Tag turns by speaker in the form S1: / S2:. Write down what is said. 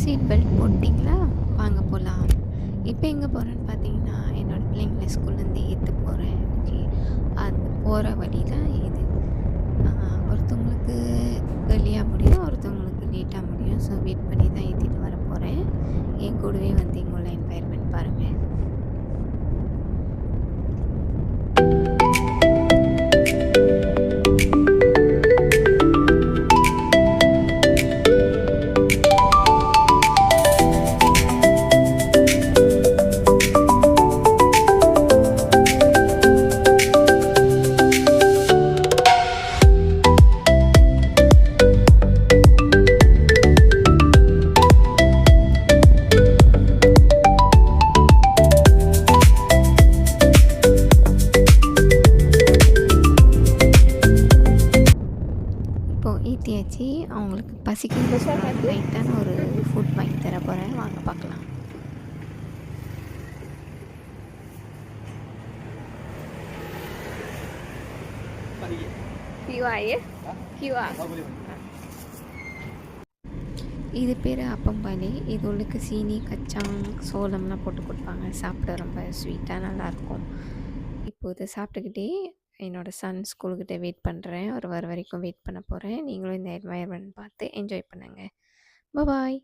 S1: Seat belt போட்டிங்களா? வாங்க போலாம். இப்போ எங்கே போகிறேன்னு பார்த்தீங்கன்னா, என்னோட பிள்ளைங்கள ஸ்கூல்லேருந்து ஏற்ற போகிறேன். ஓகே. அந்த போகிற வழி தான் இது. ஒருத்தவங்களுக்கு ஏர்லியாக முடியும், ஒருத்தவங்களுக்கு லேட்டாக முடியும். ஸோ வெயிட் பண்ணி தான் ஏற்றிட்டு வர போகிறேன். என் கூடவே வந்து இங்கே உள்ள என்வாயர்மெண்ட் பாருங்கள். ஏற்றியாச்சு. அவங்களுக்கு பசிக்குதுன்னு சொன்னாங்க. லைட்டான ஒரு ஃபுட் வாங்கி தர போகிறேன். வாங்க பார்க்கலாம். இது பேர் அப்பம்பாலி. இது உள்ளுக்கு சீனி, கச்சாங், சோளம்லாம் போட்டு கொடுப்பாங்க. சாப்பிட ரொம்ப ஸ்வீட்டாக நல்லாயிருக்கும். இப்போ இதை சாப்பிட்டுக்கிட்டே என்னோடய சன் ஸ்கூலுக்கிட்ட வெயிட் பண்ணுறேன். ஒரு வர வரைக்கும் வெயிட் பண்ண போகிறேன். நீங்களும் இந்த என்வாயர்மெண்ட் பார்த்து என்ஜாய் பண்ணுங்கள். பாய்.